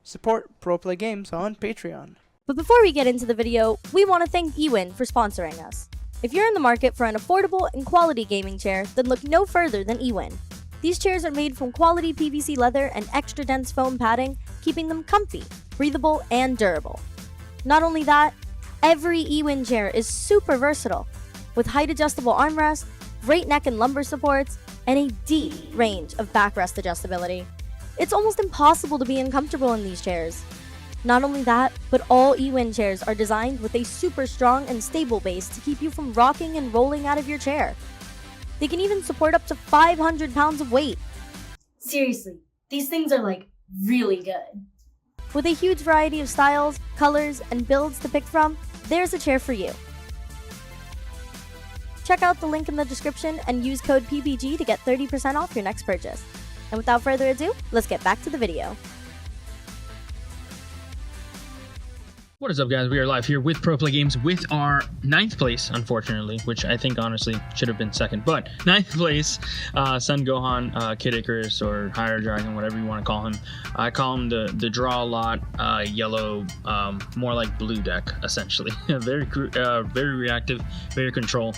Support Pro Play Games on Patreon. But before we get into the video, we want to thank eWin for sponsoring us. If you're in the market for an affordable and quality gaming chair, then look no further than eWin. These chairs are made from quality PVC leather and extra dense foam padding, keeping them comfy, breathable, and durable. Not only that, every eWin chair is super versatile, with height-adjustable armrests, great neck and lumbar supports, and a deep range of backrest adjustability. It's almost impossible to be uncomfortable in these chairs. Not only that, but all eWin chairs are designed with a super strong and stable base to keep you from rocking and rolling out of your chair. They can even support up to 500 pounds of weight. Seriously, these things are like really good. With a huge variety of styles, colors, and builds to pick from, there's a chair for you. Check out the link in the description and use code PPG to get 30% off your next purchase. And without further ado, let's get back to the video. What is up, guys? We are live here with Pro Play Games with our 9th place, unfortunately, which I think honestly should have been 2nd, but 9th place, Sun Gohan, Kid Icarus, or Higher Dragon, whatever you want to call him. I call him the draw a lot, yellow, more like blue deck, essentially. very reactive, very control.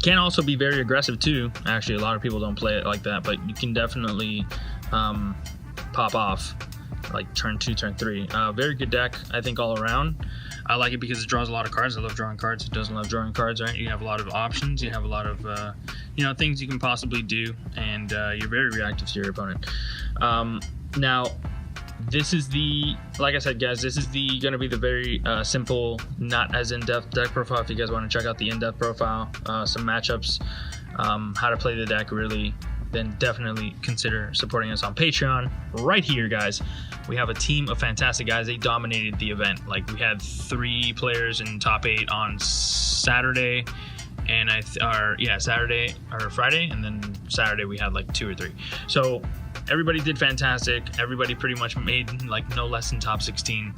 Can also be very aggressive too. Actually, a lot of people don't play it like that, but you can definitely pop off. Like turn 2, turn 3. Very good deck, I think, all around. I like it because it draws a lot of cards. I love drawing cards. It doesn't love drawing cards, right? You have a lot of options. You have a lot of, things you can possibly do, and you're very reactive to your opponent. Now, this is like I said, guys, this is going to be the very simple, not as in-depth deck profile. If you guys want to check out the in-depth profile, some matchups, how to play the deck really, then definitely consider supporting us on Patreon. Right here, guys, we have a team of fantastic guys. They dominated the event. Like, we had 3 players in top 8 on Saturday, and Saturday or Friday, and then Saturday we had like 2 or 3. So everybody did fantastic. Everybody pretty much made like no less than top 16,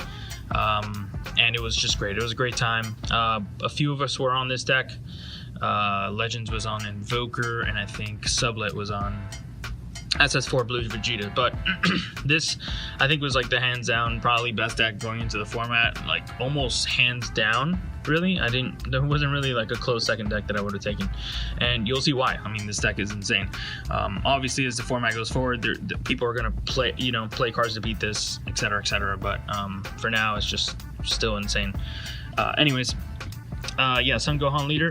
and it was just great. It was a great time. A few of us were on this deck. Legends was on Invoker, and I think Sublet was on SS4 Blue Vegeta. But this, I think, was like the hands down probably best deck going into the format, like almost hands down. Really, there wasn't really like a close second deck that I would have taken, and you'll see why. I mean, this deck is insane. Obviously, as the format goes forward, the people are gonna play cards to beat this, etc., etc. But for now, it's just still insane. Anyways. Sun Gohan leader,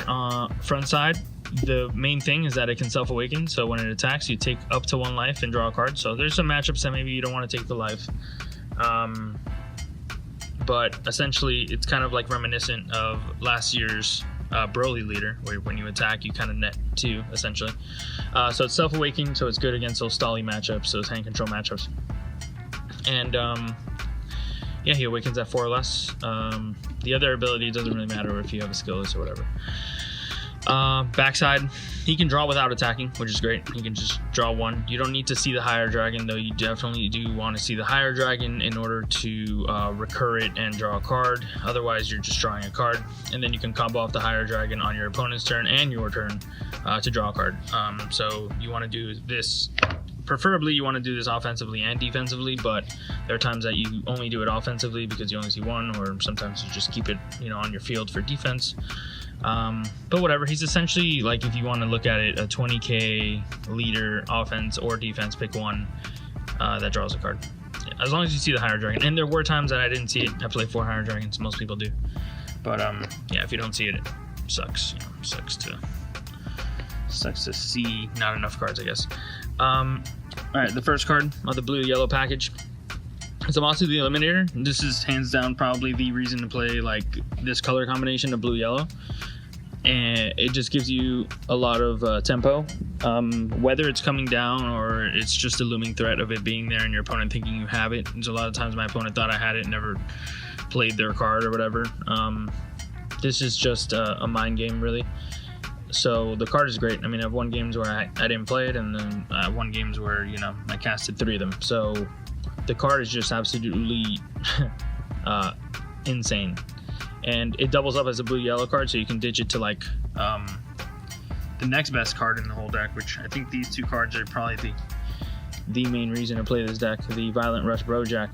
front side. The main thing is that it can self-awaken, so when it attacks, you take up to 1 life and draw a card. So there's some matchups that maybe you don't want to take the life. But essentially, it's kind of like reminiscent of last year's Broly leader, where when you attack, you kind of net 2, essentially. So it's self-awakening, so it's good against those stally matchups, those hand control matchups. And he awakens at 4 or less. The other ability doesn't really matter if you have a skill list or whatever. Backside, he can draw without attacking, which is great. He can just draw 1. You don't need to see the Higher Dragon, though you definitely do want to see the Higher Dragon in order to recur it and draw a card. Otherwise, you're just drawing a card, and then you can combo off the Higher Dragon on your opponent's turn and your turn to draw a card. So you want to do this. Preferably, you want to do this offensively and defensively, but there are times that you only do it offensively because you only see 1, or sometimes you just keep it, on your field for defense. But whatever, he's essentially, like, if you want to look at it, a 20k leader, offense or defense, pick 1 that draws a card. As long as you see the Higher Dragon. And there were times that I didn't see it. I played 4 Higher Dragons, most people do. But if you don't see it, it sucks. Sucks to see not enough cards, I guess. Alright, the first card of the blue-yellow package. It's a Monster the Eliminator. This is hands down probably the reason to play like this color combination of blue-yellow. And it just gives you a lot of tempo. Whether it's coming down or it's just a looming threat of it being there and your opponent thinking you have it. There's a lot of times my opponent thought I had it and never played their card or whatever. This is just a mind game, really. So the card is great. I mean, I've won games where I didn't play it, and then I won games where, I casted 3 of them. So the card is just absolutely insane. And it doubles up as a blue-yellow card, so you can ditch it to, like, the next best card in the whole deck, which I think these 2 cards are probably the main reason to play this deck, the Violent Rush Bojack.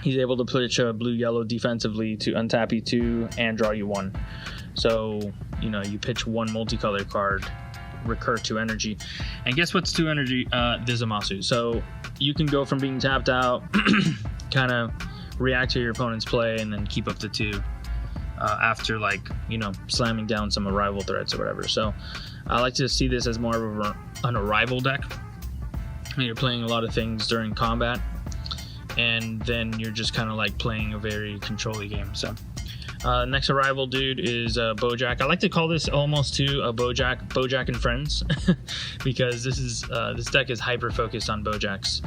He's able to pitch a blue-yellow defensively to untap you 2 and draw you 1. So, you know, you pitch 1 multicolor card, recur 2 energy. And guess what's 2 energy? This Zamasu. So you can go from being tapped out, kind of react to your opponent's play, and then keep up to 2 after, like, you know, slamming down some arrival threats or whatever. So I like to see this as more of an arrival deck. You're playing a lot of things during combat, and then you're just kind of like playing a very control-y game. So next arrival dude is Bojack. I like to call this almost to a Bojack and Friends, because this deck is hyper focused on Bojacks.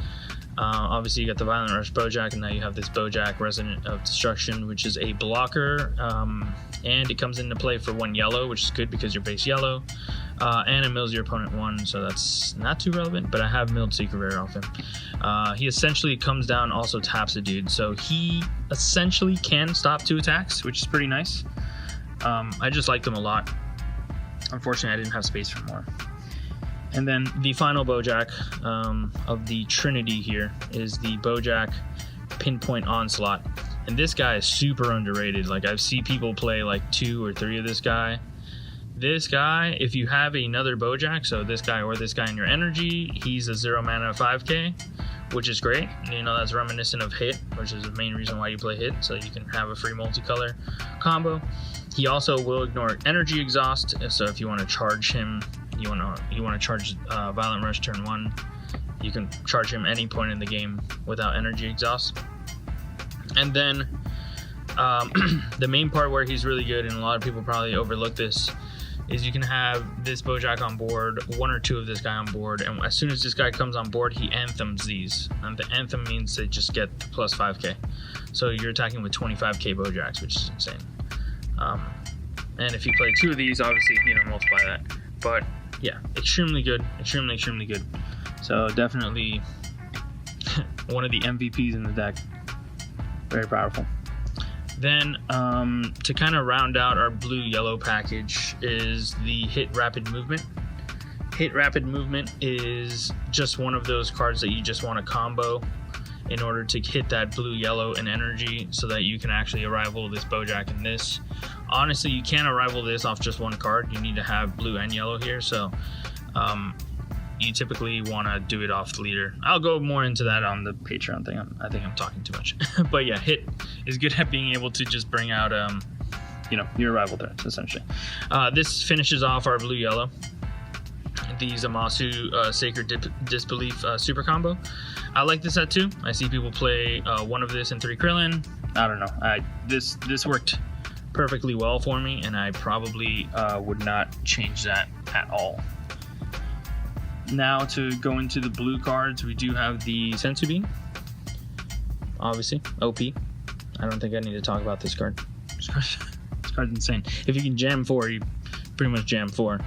Obviously you got the Violent Rush Bojack, and now you have this Bojack Resonant of Destruction, which is a blocker, and it comes into play for 1 yellow, which is good because you're base yellow, and it mills your opponent 1, so that's not too relevant, but I have milled Secret Rare off him. He essentially comes down, also taps a dude, so he essentially can stop 2 attacks, which is pretty nice. I just liked him a lot. Unfortunately, I didn't have space for more. And then the final Bojack of the Trinity here is the Bojack Pinpoint Onslaught. And this guy is super underrated. Like, I've seen people play like 2 or 3 of this guy. This guy, if you have another Bojack, so this guy or this guy in your energy, he's a 0 mana 5k, which is great. You know, that's reminiscent of Hit, which is the main reason why you play Hit, so you can have a free multicolor combo. He also will ignore energy exhaust, so if you want to charge him, you want to charge Violent Rush turn 1, you can charge him any point in the game without energy exhaust. And then the main part where he's really good, and a lot of people probably overlook this, is you can have this Bojack on board, 1 or 2 of this guy on board, and as soon as this guy comes on board, he anthems these. And the anthem means they just get plus 5k. So you're attacking with 25k Bojacks, which is insane. And if you play 2 of these, obviously, you know, multiply that. But yeah, extremely good, extremely good. So definitely one of the MVPs in the deck. Very powerful. Then to kind of round out our blue-yellow package is the Hit Rapid Movement. Hit Rapid Movement is just one of those cards that you just want to combo in order to hit that blue-yellow in energy so that you can actually arrival this Bojack and this. Honestly, you can't arrival this off just 1 card. You need to have blue and yellow here, so you typically want to do it off the leader. I'll go more into that on the Patreon thing. I think I'm talking too much. But yeah, Hit is good at being able to just bring out, you know, your arrival threats, essentially. This finishes off our blue-yellow. The Zamasu Sacred Disbelief super combo. I like this set too. I see people play 1 of this and 3 Krillin. I don't know. This worked perfectly well for me, and I probably would not change that at all. Now to go into the blue cards, we do have the Sensu Bean. Obviously, OP. I don't think I need to talk about this card. This card's insane. If you can jam 4, you pretty much jam 4.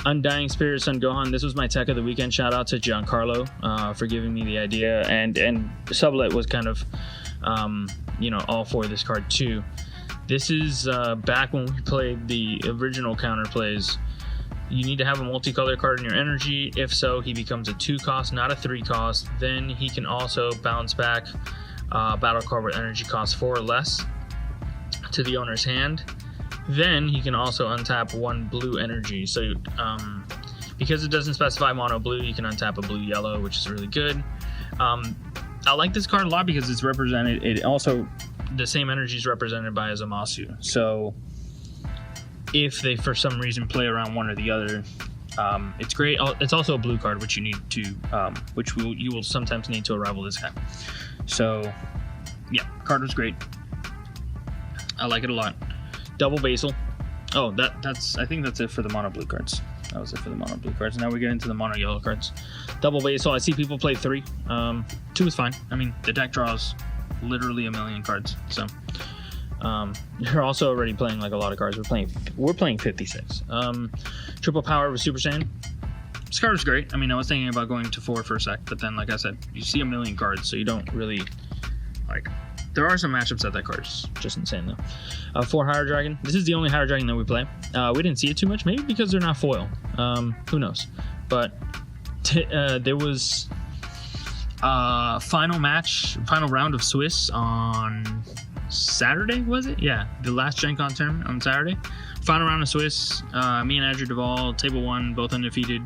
Undying Spirit Son Gohan. This was my tech of the weekend. Shout out to Giancarlo for giving me the idea, and Sublet was kind of you know, all for this card too. This is back when we played the original counterplays. You need to have a multicolor card in your energy. If so, he becomes a 2 cost, not a 3 cost. Then he can also bounce back battle card with energy cost 4 or less to the owner's hand. Then he can also untap 1 blue energy. So because it doesn't specify mono blue, you can untap a blue yellow, which is really good. I like this card a lot because it's represented. It also, the same energy is represented by a Zamasu. So if they for some reason play around one or the other, it's great. It's also a blue card, which you need to, you will sometimes need to arrival this guy. So yeah, card was great. I like it a lot. Double Basil. Oh, that's I think that's it for the mono blue cards. That was it for the mono blue cards. Now we get into the mono yellow cards. Double Basil. I see people play 3. 2 is fine. I mean, the deck draws literally a million cards. So you're also already playing like a lot of cards. We're playing 56. Triple Power with Super Saiyan. This card is great. I mean, I was thinking about going to 4 for a sec, but then like I said, you see a million cards, so you don't really like. There are some matchups that card is just insane though. 4 Higher Dragon. This is the only Higher Dragon that we play. We didn't see it too much, maybe because they're not foil. Who knows? But there was Final round of Swiss on Saturday, was it? Yeah, the last Gen Con tournament on Saturday. Final round of Swiss. Me and Andrew Duvall, table 1, both undefeated.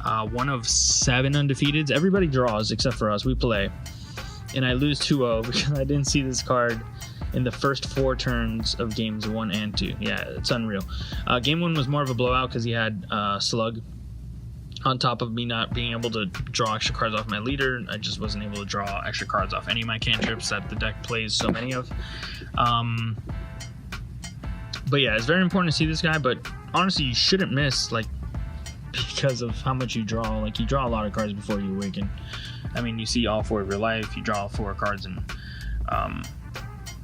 One of 7 undefeateds. Everybody draws except for us. We play. And I lose 2-0 because I didn't see this card in the first 4 turns of games 1 and 2. Yeah, it's unreal. Game 1 was more of a blowout because he had Slug. On top of me not being able to draw extra cards off my leader, I just wasn't able to draw extra cards off any of my cantrips that the deck plays so many of. But yeah, it's very important to see this guy, but honestly, you shouldn't miss, like, because of how much you draw. Like, you draw a lot of cards before you awaken. I mean, you see all 4 of your life, you draw 4 cards, and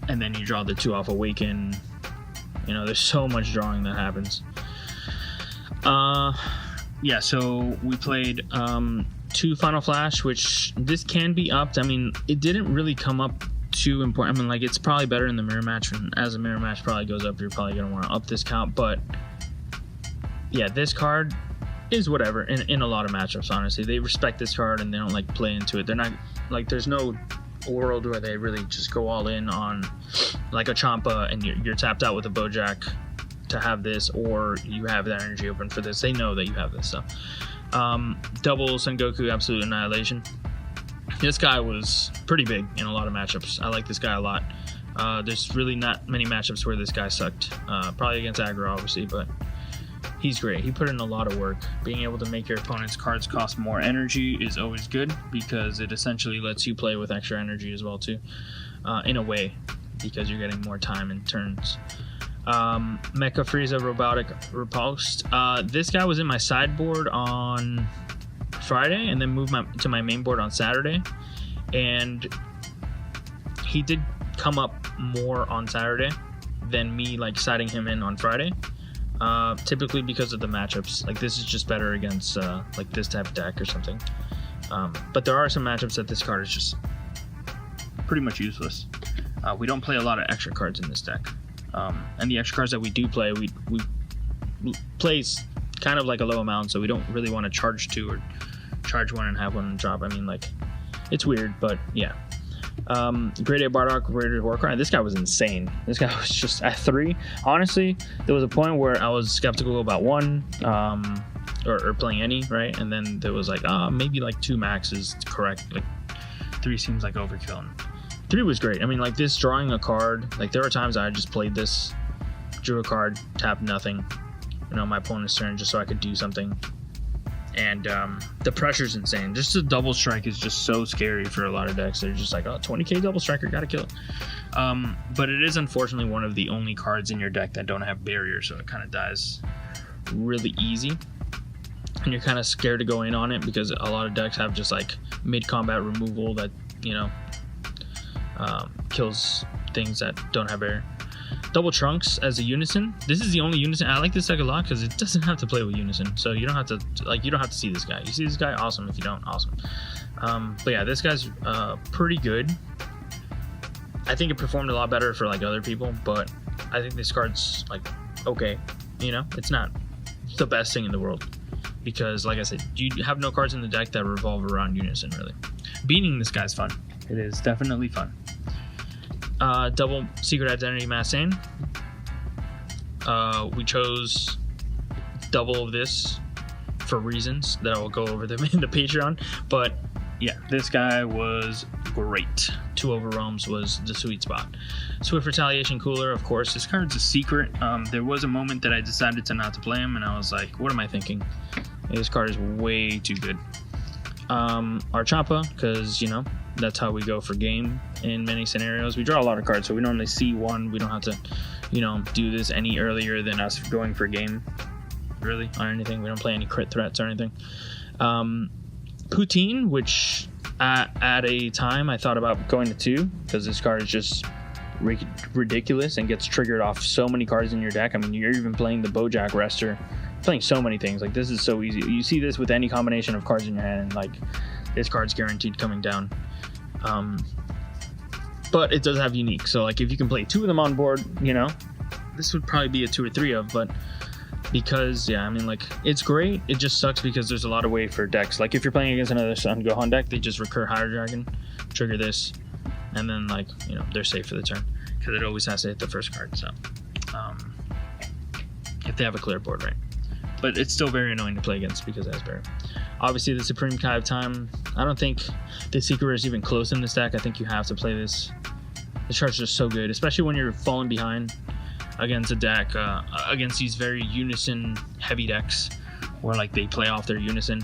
then you draw the 2 off awaken. You know, there's so much drawing that happens. Yeah, so we played 2 Final Flash, which this can be upped. I mean, it didn't really come up too important. I mean, like, it's probably better in the mirror match, and as the mirror match probably goes up, you're probably going to want to up this count. But yeah, this card is whatever in a lot of matchups, honestly. They respect this card and they don't like play into it. They're not like, there's no world where they really just go all in on like a Champa and you're tapped out with a Bojack to have this, or you have that energy open for this. They know that you have this stuff. Double Son Goku Absolute Annihilation. This guy was pretty big in a lot of matchups. I like this guy a lot. There's really not many matchups where this guy sucked. Probably against aggro, obviously, but he's great. He put in a lot of work. Being able to make your opponent's cards cost more energy is always good because it essentially lets you play with extra energy as well too, in a way, because you're getting more time and turns. Mecha Frieza Robotic Repulsed. This guy was in my sideboard on Friday and then moved to my main board on Saturday, and he did come up more on Saturday than me like siding him in on Friday, typically because of the matchups. Like, this is just better against like this type of deck or something, but there are some matchups that this card is just pretty much useless. We don't play a lot of extra cards in this deck. And the extra cards that we do play, we play kind of like a low amount, so we don't really want to charge 2 or charge 1 and have 1 drop. I mean, like, it's weird, but yeah. Great A Bardock, Rated Warcry. This guy was insane. This guy was just at 3. Honestly, there was a point where I was skeptical about 1 or playing any, right? And then there was like, maybe like 2 max is correct. Like, 3 seems like overkill. And 3 was great. I mean, like, this drawing a card, like, there were times I just played this, drew a card, tapped nothing, my opponent's turn, just so I could do something. And the pressure's insane. Just a double strike is just so scary for a lot of decks. They're just like, 20k double striker, gotta kill it. But it is unfortunately one of the only cards in your deck that don't have barrier, so it kind of dies really easy. And you're kind of scared to go in on it because a lot of decks have just like mid-combat removal that, kills things that don't have barrier. Double Trunks as a Unison. This is the only Unison. I like this deck a lot because it doesn't have to play with Unison, so you don't have to see this guy. You see this guy, awesome. If you don't, awesome. But yeah, this guy's pretty good. I think it performed a lot better for like other people, but I think this card's like okay. It's not the best thing in the world because, like I said, you have no cards in the deck that revolve around Unison really. Beating this guy's fun. It is definitely fun. Double Secret Identity Massane. We chose double of this for reasons that I will go over them in the Patreon. But yeah, this guy was great. 2 Overwhelms was the sweet spot. Swift Retaliation Cooler, of course. This card's a secret. There was a moment that I decided to not to play him, and I was like, what am I thinking? This card is way too good. Our Champa, because, that's how we go for game in many scenarios. We draw a lot of cards, so we normally see 1. We don't have to, do this any earlier than us going for game, really, on anything. We don't play any crit threats or anything. Poutine, which at a time I thought about going to 2, because this card is just ridiculous and gets triggered off so many cards in your deck. I mean, you're even playing the Bojack Rester, playing so many things. Like, this is so easy. You see this with any combination of cards in your hand, and like, this card's guaranteed coming down. But it does have unique, so like if you can play 2 of them on board, this would probably be a 2 or 3 of, but because yeah, I mean, like, it's great. It just sucks because there's a lot of way for decks. Like if you're playing against another Sun Gohan deck, they just recur Hydro Dragon, trigger this, and then, like, you know, they're safe for the turn because it always has to hit the first card. So if they have a clear board, right? But it's still very annoying to play against because it has barrier. Obviously, the Supreme Kai of Time, I don't think the Secret Rare is even close in this deck. I think you have to play this. The chart's just so good, especially when you're falling behind against a deck, against these very unison heavy decks where, like, they play off their unison.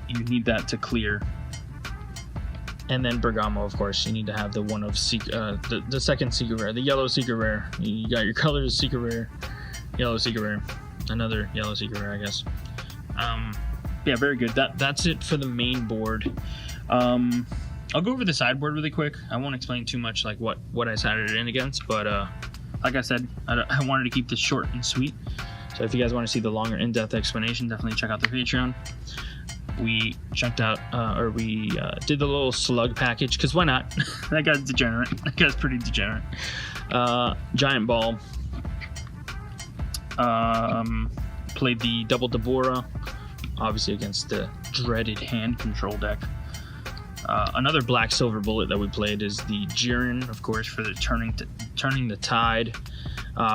You need that to clear. And then Bergamo, of course, you need to have the one of the second Secret Rare, the yellow Secret Rare. You got your colors Secret Rare, yellow Secret Rare, another yellow Secret Rare, I guess. Yeah, very good. That's it for the main board. I'll go over the sideboard really quick. I won't explain too much, like what I sided it in against, but like I said, I wanted to keep this short and sweet. So if you guys want to see the longer in-depth explanation, definitely check out the Patreon. We checked out, we did the little slug package, because why not? That guy's degenerate. That guy's pretty degenerate. Giant Ball. Played the double Deborah, obviously against the dreaded hand control deck. Another black silver bullet that we played is the Jiren, of course, for the turning the tide.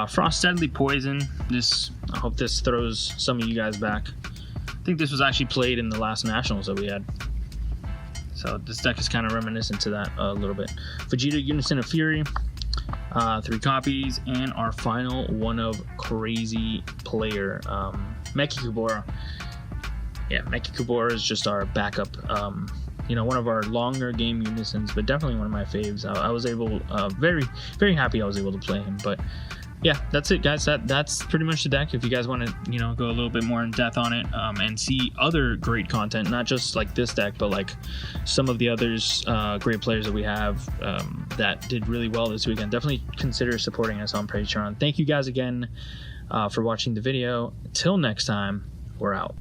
Frost Deadly Poison. I hope this throws some of you guys back. I think this was actually played in the last Nationals that we had. So this deck is kind of reminiscent to that a little bit. Vegeta Unison of Fury. 3 copies, and our final one of Crazy Player, Meki Kubora. Yeah, Meki Kubora is just our backup. You know, one of our longer game unisons, but definitely one of my faves. I was able, very, very happy I was able to play him. But yeah, that's it, guys. That's pretty much the deck. If you guys want to, you know, go a little bit more in depth on it, and see other great content, not just like this deck, but like some of the others, great players that we have that did really well this weekend, definitely consider supporting us on Patreon. Thank you guys again for watching the video. Till next time, we're out.